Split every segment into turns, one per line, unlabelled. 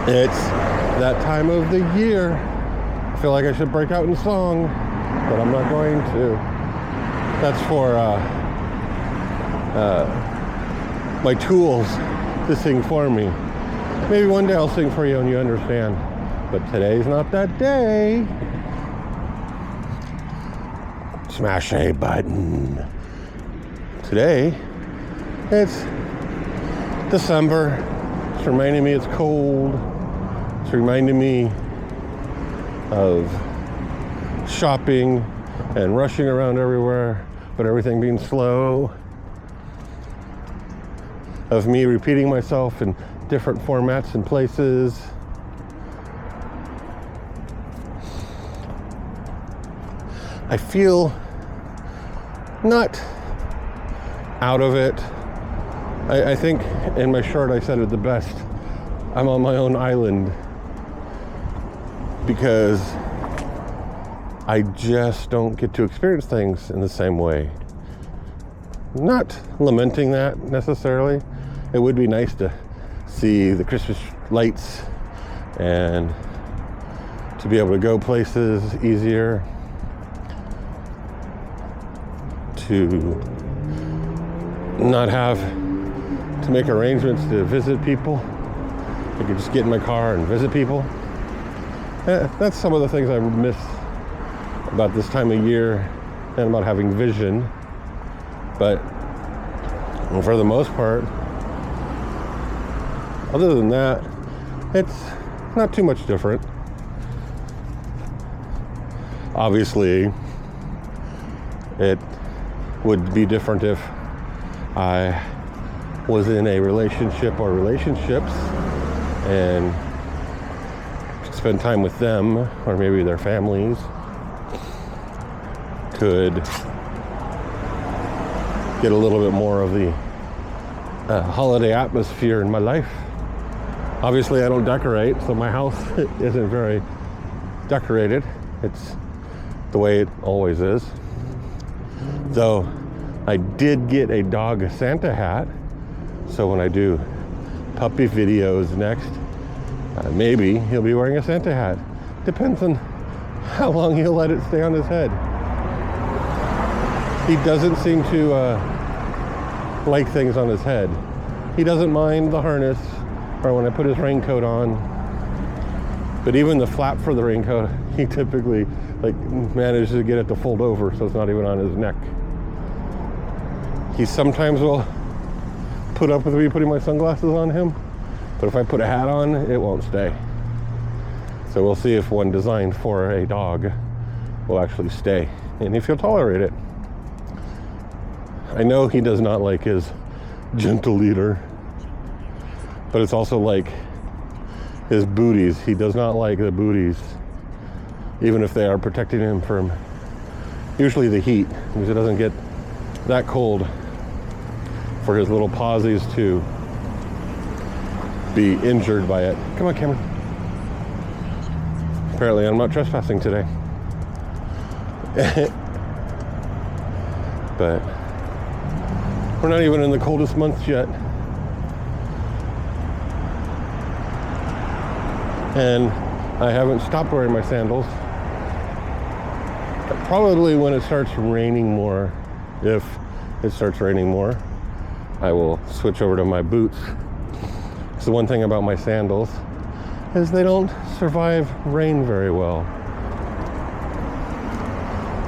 It's that time of the year. I feel like I should break out in song, but I'm not going to. That's for my tools to sing for me. Maybe one day I'll sing for you and you understand. But today's not that day. Smash a button. Today, it's December. It's reminding me it's cold. It's reminding me of shopping and rushing around everywhere, but everything being slow. Of me repeating myself in different formats and places. I feel not out of it. I think in my short I said it the best. I'm on my own island because I just don't get to experience things in the same way. Not lamenting that necessarily. It would be nice to see the Christmas lights and to be able to go places easier, to not have to make arrangements to visit people. I could just get in my car and visit people. That's some of the things I miss about this time of year and about having vision. But for the most part, other than that, it's not too much different. Obviously, it would be different if I was in a relationship or relationships and could spend time with them, or maybe their families, could get a little bit more of the holiday atmosphere in my life. Obviously, I don't decorate, so my house isn't very decorated. It's the way it always is. Though I did get a dog Santa hat, so when I do puppy videos next, maybe he'll be wearing a Santa hat. Depends on how long he'll let it stay on his head. He doesn't seem to like things on his head. He doesn't mind the harness or when I put his raincoat on. But even the flap for the raincoat, he typically manages to get it to fold over so it's not even on his neck. He sometimes will put up with me putting my sunglasses on him, but if I put a hat on, it won't stay. So we'll see if one designed for a dog will actually stay and if he'll tolerate it. I know he does not like his gentle leader, but it's also like his booties. He does not like the booties, even if they are protecting him from usually the heat, because it doesn't get that cold for his little pawsies to be injured by it. Come on, Cameron. Apparently I'm not trespassing today. But we're not even in the coldest months yet. And I haven't stopped wearing my sandals. Probably when it starts raining more, if it starts raining more, I will switch over to my boots. So the one thing about my sandals is they don't survive rain very well.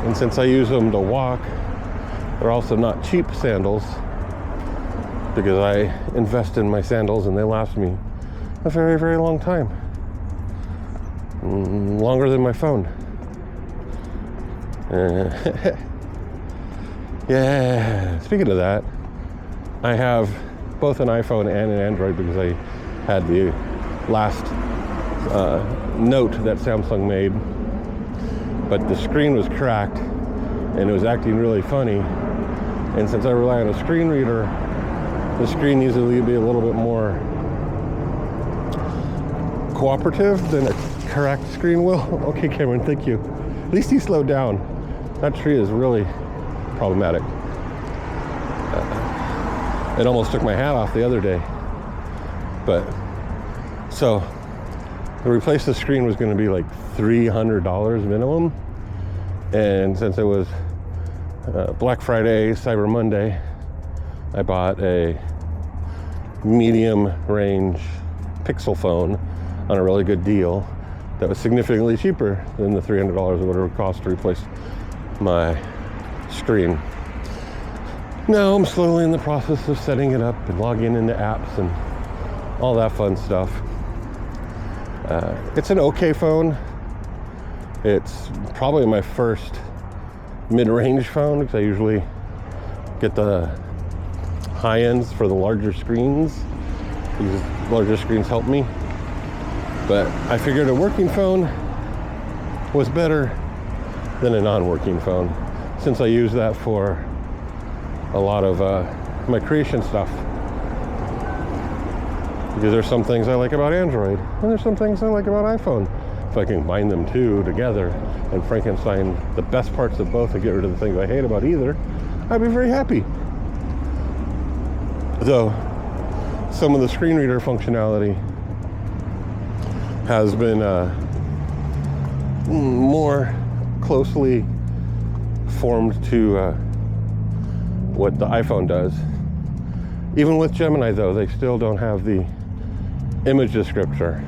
And since I use them to walk, they're also not cheap sandals, because I invest in my sandals and they last me a very, very long time. Longer than my phone. Yeah, speaking of that, I have both an iPhone and an Android because I had the last Note that Samsung made, but the screen was cracked and it was acting really funny. And since I rely on a screen reader, the screen needs to be a little bit more cooperative than a correct screen will. Okay, Cameron, thank you. At least he slowed down. That tree is really problematic. It almost took my hat off the other day. But, so, to replace the screen was going to be like $300 minimum. And since it was Black Friday, Cyber Monday, I bought a medium range Pixel phone on a really good deal that was significantly cheaper than the $300 or whatever it cost to replace my screen. Now I'm slowly in the process of setting it up and logging into apps and all that fun stuff. It's an okay phone. It's probably my first mid-range phone because I usually get the high ends for the larger screens. These larger screens help me. But I figured a working phone was better than a non-working phone since I use that for a lot of my creation stuff. Because there's some things I like about Android and there's some things I like about iPhone. If I can combine them two together and Frankenstein the best parts of both and get rid of the things I hate about either, I'd be very happy. Though some of the screen reader functionality has been more closely formed to what the iPhone does. Even with Gemini though, they still don't have the image descriptor,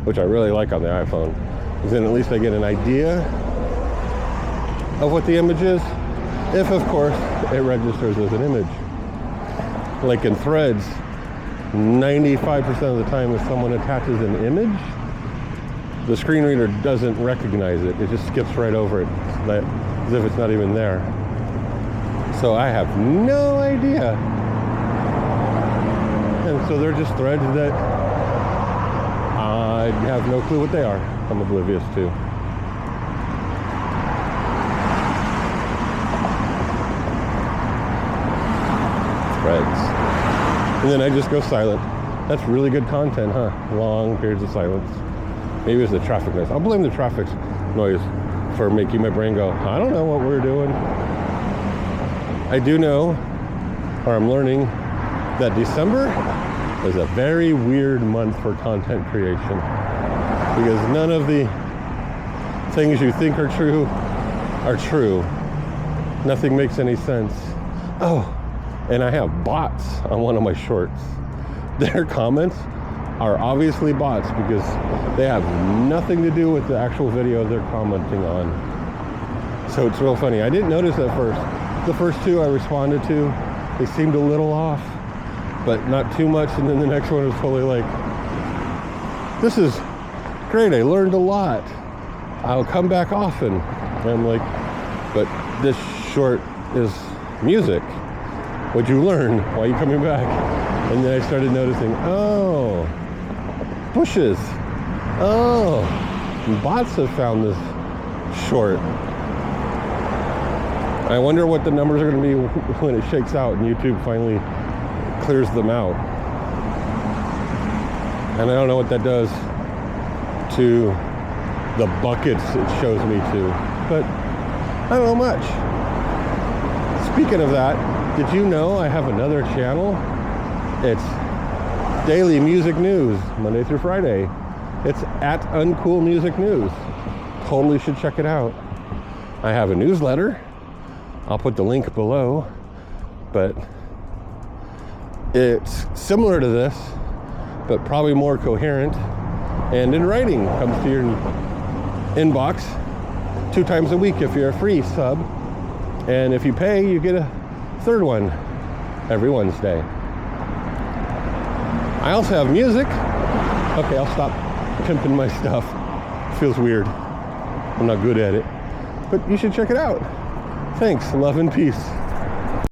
which I really like on the iPhone. Because then at least I get an idea of what the image is, if of course it registers as an image. Like in Threads, 95% of the time if someone attaches an image, the screen reader doesn't recognize it. It just skips right over it, as if it's not even there. So I have no idea. And so they're just threads that I have no clue what they are. I'm oblivious to. Threads. And then I just go silent. That's really good content, huh? Long periods of silence. Maybe it's the traffic noise. I'll blame the traffic noise for making my brain go, I don't know what we're doing. I do know, or I'm learning, that December is a very weird month for content creation. Because none of the things you think are true are true. Nothing makes any sense. Oh, and I have bots on one of my shorts. Their comments are obviously bots because they have nothing to do with the actual video they're commenting on. So it's real funny. I didn't notice at first. The first two I responded to, they seemed a little off, but not too much. And then the next one was totally like, this is great, I learned a lot. I'll come back often. And I'm like, but this short is music. What'd you learn? Why are you coming back? And then I started noticing, oh, bushes. Oh, bots have found this short. I wonder what the numbers are going to be when it shakes out and YouTube finally clears them out. And I don't know what that does to the buckets it shows me to, but I don't know much. Speaking of that, did you know I have another channel? It's daily music news, Monday through Friday. It's at Uncool Music News. Totally should check it out. I have a newsletter. I'll put the link below, but it's similar to this, but probably more coherent. And in writing, comes to your inbox 2 times a week if you're a free sub. And if you pay, you get a third one every Wednesday. I also have music. Okay, I'll stop pimping my stuff. It feels weird. I'm not good at it. But you should check it out. Thanks. Love and peace.